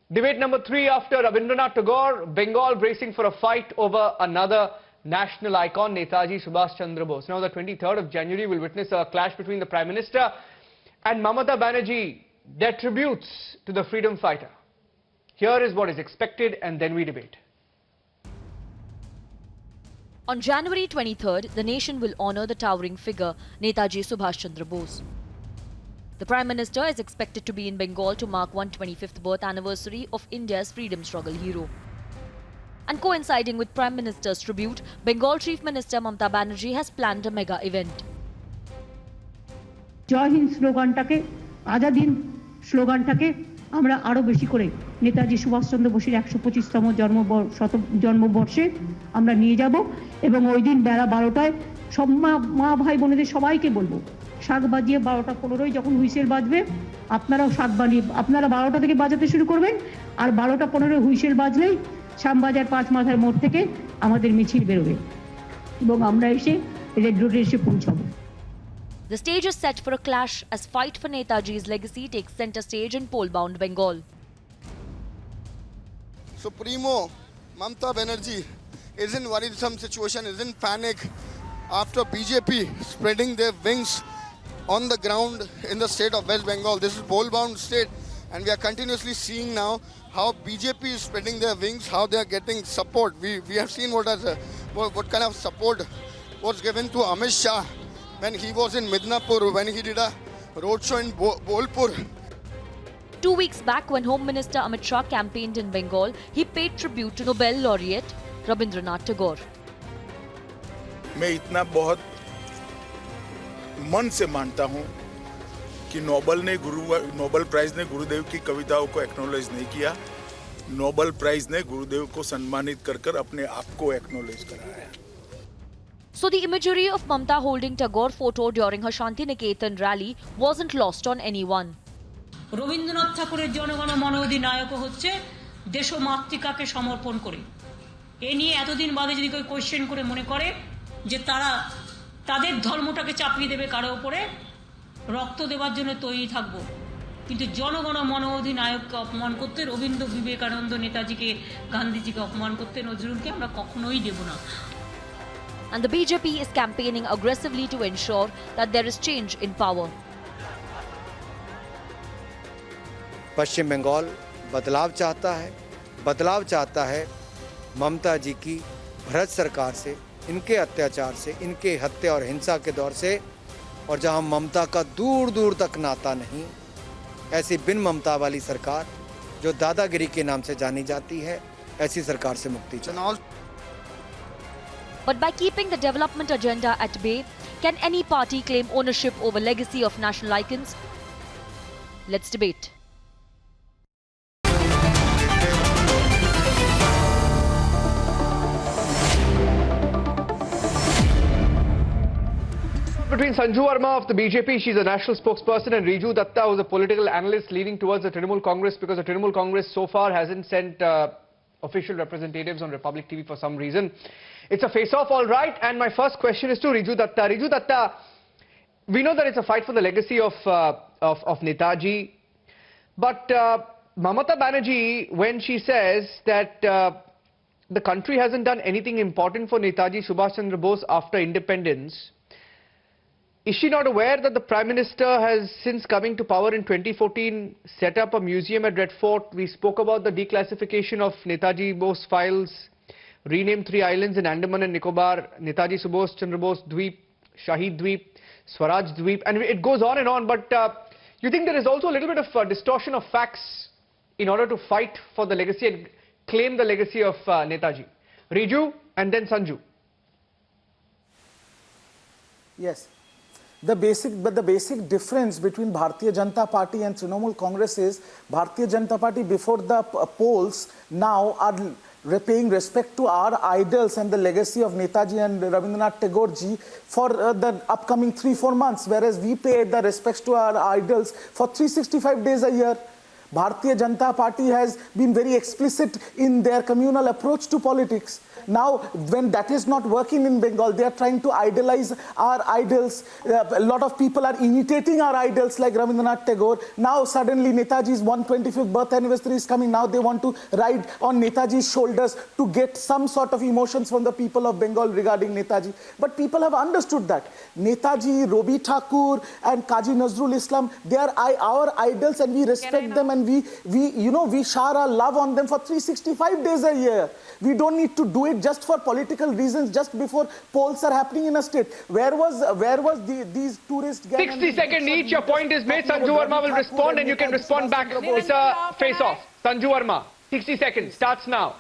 Debate number 3 after Rabindranath Tagore, Bengal bracing for a fight over another national icon, Netaji Subhash Chandra Bose. Now, the 23rd of January will witness a clash between the Prime Minister and Mamata Banerjee, their tributes to the freedom fighter. Here is what is expected, and then we debate. On January 23rd, the nation will honour the towering figure, Netaji Subhash Chandra Bose. The Prime Minister is expected to be in Bengal to mark 125th birth anniversary of India's freedom struggle hero. And coinciding with Prime Minister's tribute, Bengal Chief Minister Mamata Banerjee has planned a mega event. জয় হিন্দ স্লোগানটাকে আজাদ হিন্দ স্লোগানটাকে আমরা আরো বেশি করে নেতাজি সুভাষচন্দ্র বোসের 125তম জন্মবর্ষে আমরা নিয়ে যাব এবং ওই দিন বেলা 12টায় সব মা ভাই বোনেদের সবাইকে বলবো শাক বাজিয়ে 12টা 15 যখন হুইসেল বাজবে আপনারাও শাক বাজিয়ে আপনারা 12টা থেকে বাজাতে শুরু করবেন আর 12টা 15 হুইসেল বাজলেই শ্যামবাজার 5 মাথার মোড় থেকে আমাদের মিছিল বেরোবে এবং আমরা এসে রেড রোডে এসে পৌঁছাবো। The stage is set for a clash as fight for Netaji's legacy takes center stage in poll-bound Bengal. Supremo Mamata Banerjee is in worrisome situation, is in panic after BJP spreading their wings on the ground in the state of West Bengal. This is poll-bound state, and we are continuously seeing now how BJP is spreading their wings, how they are getting support. We have seen what kind of support was given to Amit Shah when he was in Midnapur, when he did a roadshow in Bolpur. 2 weeks back, when Home Minister Amit Shah campaigned in Bengal, he paid tribute to Nobel laureate Rabindranath Tagore. मैं इतना बहुत मन से मानता हूं कि Nobel prize ने गुरुदेव की कविताओं को एक्नॉलेज नहीं किया। नोबेल प्राइज ने गुरुदेव को सम्मानित कर अपने आप को एक्नॉलेज कराया। So the imagery of Mamata holding Tagore photo during her Shanti Niketan rally wasn't lost on anyone. Rabindranath ঠাকুরের জনগণ মন অধিনায়ক হচ্ছে দেশ ও মাতৃকাকে সমর্পণ করে। এ নিয়ে এতদিন বাদে যদি কেউ কোয়েশ্চেন করে মনে করে যে তারা তাদের ধর্মটাকে চাপিয়ে দেবে কারো উপরে, রক্ত দেওয়ার জন্য তৈরি থাকবো, কিন্তু জনগণ মন অধিনায়ককে অপমান করতে, রবীন্দ্র বিবেকানন্দ নেতাজিকে গান্ধীজিকে অপমান করতে, নজরুলকে আমরা কখনোই দেব না। And the BJP is campaigning aggressively to ensure that there is change in power. पश्चिम बंगाल बदलाव चाहता है ममता जी की भ्रष्ट सरकार से, इनके अत्याचार से, इनके हत्या और हिंसा के दौर से, और जहां ममता का दूर दूर तक नाता नहीं, ऐसी बिन ममता वाली सरकार जो दादागिरी के नाम से जानी जाती है, ऐसी सरकार से मुक्ति चाहिए। But by keeping the development agenda at bay, can any party claim ownership over legacy of national icons? Let's debate. Between Sanju Verma of the BJP, she's a national spokesperson, and Riju Datta, who's a political analyst leaning towards the Trinamool Congress, because the Trinamool Congress so far hasn't sent official representatives on Republic TV for some reason. It's a face-off, all right, and my first question is to Riju Datta. Riju Datta, we know that it's a fight for the legacy of Netaji, but Mamata Banerjee, when she says that the country hasn't done anything important for Netaji Subhash Chandra Bose after independence, is she not aware that the Prime Minister has, since coming to power in 2014, set up a museum at Red Fort? We spoke about the declassification of Netaji Bose files, renamed 3 islands in Andaman and Nicobar, Netaji Subhash Chandra Bose Dweep, Shahid Dweep, Swaraj Dweep, and it goes on and on. But you think there is also a little bit of distortion of facts in order to fight for the legacy and claim the legacy of Netaji? Riju and then Sanju. Yes. The basic difference between Bharatiya Janata Party and Trinamool Congress is Bharatiya Janata Party before the polls now are paying respect to our idols and the legacy of Netaji and Rabindranath Tagore ji for the upcoming 3-4 months, whereas we pay the respects to our idols for 365 days a year. Bharatiya Janata Party has been very explicit in their communal approach to politics. Now, when that is not working in Bengal, they are trying to idolize our idols. A lot of people are imitating our idols like Rabindranath Tagore. Now, suddenly, Netaji's 125th birth anniversary is coming. Now, they want to ride on Netaji's shoulders to get some sort of emotions from the people of Bengal regarding Netaji. But people have understood that. Netaji, Robi Thakur, and Kazi Nazrul Islam, they are our idols, and we respect them, and we shower our love on them for 365 days a year. We don't need to do it just for political reasons, just before polls are happening in a state. Where was these tourist gangs? 60 seconds each. Your point is made. Sanju Verma will respond, and you can respond back. It's a face-off. Sanju Verma, 60 seconds starts now.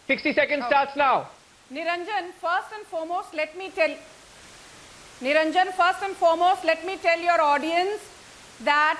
60 seconds starts now. Niranjan, first and foremost, let me tell your audience that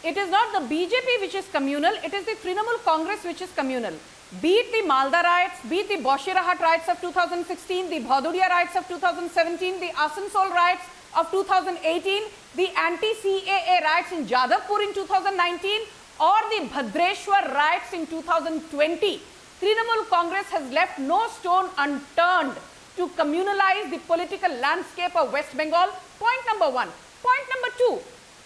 it is not the BJP which is communal, it is the Trinamool Congress which is communal. Be it the Malda riots, be it the Boshirahat riots of 2016, the Bhaduria riots of 2017, the Asansol riots of 2018, the anti-CAA riots in Jadavpur in 2019, or the Bhadreshwar riots in 2020. Trinamool Congress has left no stone unturned to communalize the political landscape of West Bengal. Point number one. Point number two.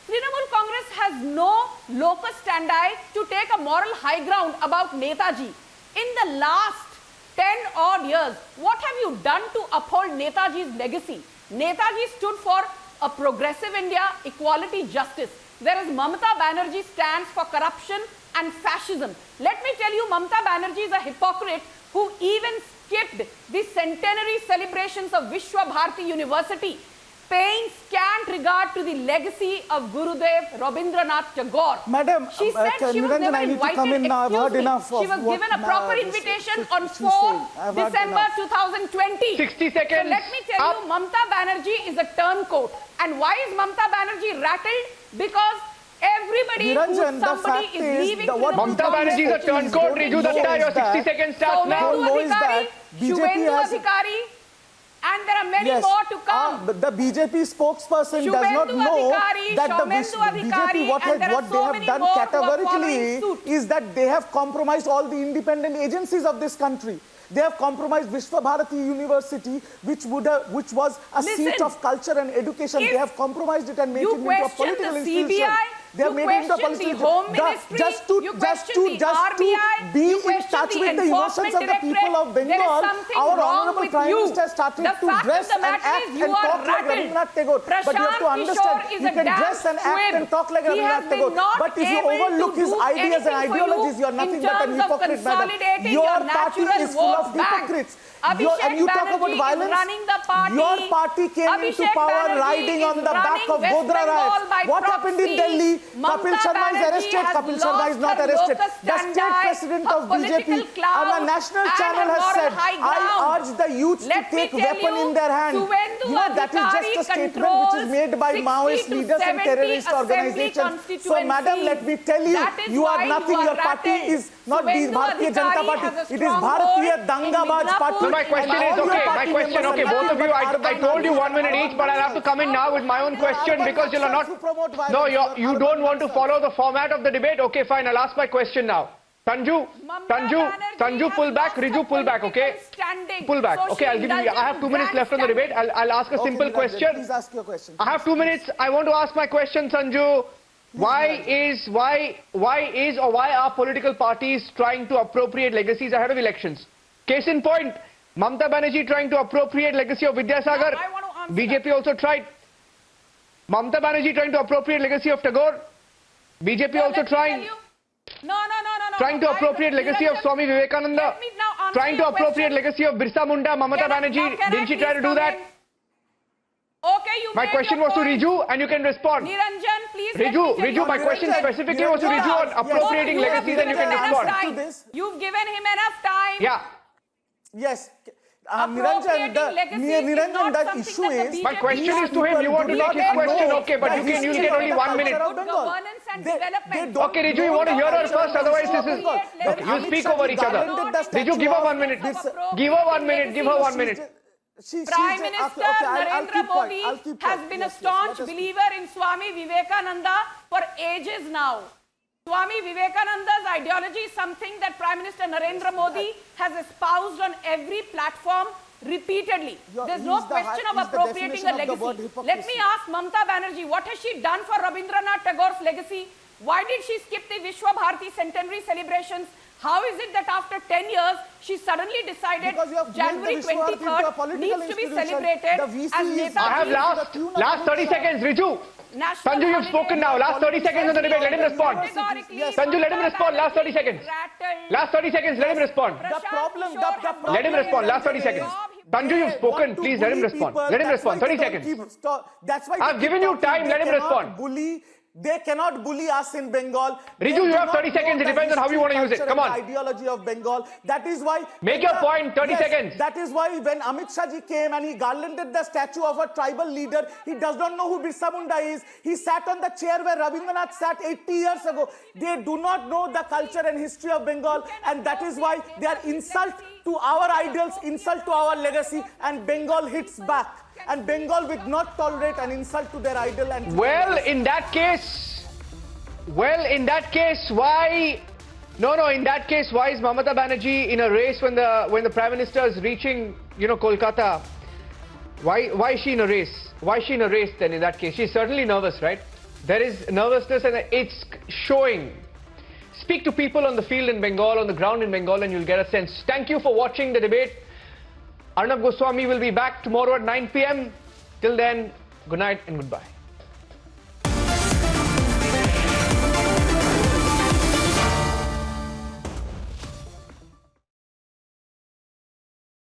Trinamool Congress has no locus standi to take a moral high ground about Netaji. In the last 10 odd years, what have you done to uphold Netaji's legacy? Netaji stood for a progressive India, equality, justice. Whereas Mamata Banerjee stands for corruption and fascism. Let me tell you, Mamata Banerjee is a hypocrite who even skipped the centenary celebrations of Vishwa Bharati University, paying scant regard to the legacy of Gurudev Rabindranath Tagore. Madam, she said she was never invited. She was given a proper invitation on 4 December 2020. 60 seconds. So let me tell you, Mamata Banerjee is a turncoat. And why is Mamata Banerjee rattled? Because everybody somebody is leaving. Mamata Banerjee is a turncoat. Riju Datta, your 60 seconds starts now. Shubhendu Adhikari, and there are many more to come. The BJP spokesperson does not know that the BJP, what they have done categorically is that they have compromised all the independent agencies of this country. They have compromised Vishwa Bharati University, which was a seat of culture and education. They have compromised it and made it into a political institution. They have made it into a political institution. Just to be in touch with the emotions of the people of Bengal, our Honorable Prime Minister started to dress and act and talk like Rabindranath Tagore. But you have to understand, you can dress and act and talk like Rabindranath Tagore. But if you overlook his ideas and ideologies, you are nothing but an hypocrite, madam. Your party is full of hypocrites. And you talk about violence. Your party came into power riding on the back of Godhra riots. What happened in Delhi? Kapil Sharma is arrested. Kapil Sharma is not arrested. The state president of BJP on a national channel has said, I urge the youth to take weapon in their hand. You know, that is just a statement which is made by Maoist leaders and terrorist organizations. So, madam, let me tell you, you are nothing. Your party is not the Bharatiya Janata Party. It is Bharatiya Dangabaj Party. My question is, okay, both of you, I told you 1 minute each, but I'll have to come in now with my own question because you're not, no, you don't want to follow the format of the debate. Okay, fine, I'll ask my question now. Sanju, pull back, Riju, pull back, okay? Pull back, okay, I'll give you, I have 2 minutes left on the debate. I'll ask a simple question. Please ask your question. I have 2 minutes, I want to ask my question, Sanju. Why are political parties trying to appropriate legacies ahead of elections? Case in point, Mamata Banerjee trying to appropriate legacy of Vidyasagar. BJP also tried. Mamata Banerjee trying to appropriate legacy of Tagore. BJP also trying. Trying to appropriate legacy of Swami Vivekananda. Trying to appropriate legacy of Birsa Munda. Mamata Banerjee, didn't she try to do that? Okay, my question was to Riju and you can respond. Niranjan, please. Riju, my question specifically was to Riju on appropriating legacies and you can respond. You've given him enough time. Yeah. Yes. Niranjan, the issue is... My question is to him. You want to take his question? Okay, but you can get only 1 minute. Okay, Riju, you want to hear her first? Otherwise, this is... Okay, you speak over each other. Riju, give her 1 minute. Give her 1 minute. Give her 1 minute. Prime Minister Narendra Modi has been a staunch believer in Swami Vivekananda for ages now. Swami Vivekananda's ideology is something that Prime Minister Narendra Modi has espoused on every platform repeatedly. There's no question of appropriating a legacy. Let me ask Mamata Banerjee, what has she done for Rabindranath Tagore's legacy? Why did she skip the Vishwa Bharati centenary celebrations? How is it that after 10 years, she suddenly decided January 23rd needs to be celebrated as Netaji? I have last 30 seconds, Riju. Sanju, you've spoken now. Last 30 seconds on the debate. Let him respond. Sanju, let him respond. Last 30 seconds. Last 30 seconds. Let him respond. Let him respond. Last 30 seconds. Sanju, you've spoken. Please let him respond. Let him respond. 30 seconds. I've given you time. Let him respond. They cannot bully us in Bengal. Riju, you have 30 seconds. It depends on how you want to use it. Come on. Ideology of Bengal. That is why. Make your point. 30 seconds. That is why when Amit Shah ji came and he garlanded the statue of a tribal leader, he does not know who Birsa Munda is. He sat on the chair where Rabindranath sat 80 years ago. They do not know the culture and history of Bengal, and that is why they are insult to our idols, insult to our legacy, and Bengal hits back. And Bengal will not tolerate an insult to their idol. And well, in that case, why? No. In that case, why is Mamata Banerjee in a race when the Prime Minister is reaching, Kolkata? Why is she in a race? Why is she in a race then? In that case, she's certainly nervous, right? There is nervousness, and it's showing. Speak to people on the field in Bengal, on the ground in Bengal, and you'll get a sense. Thank you for watching the debate. Arnab Goswami will be back tomorrow at 9 p.m. Till then, good night and goodbye.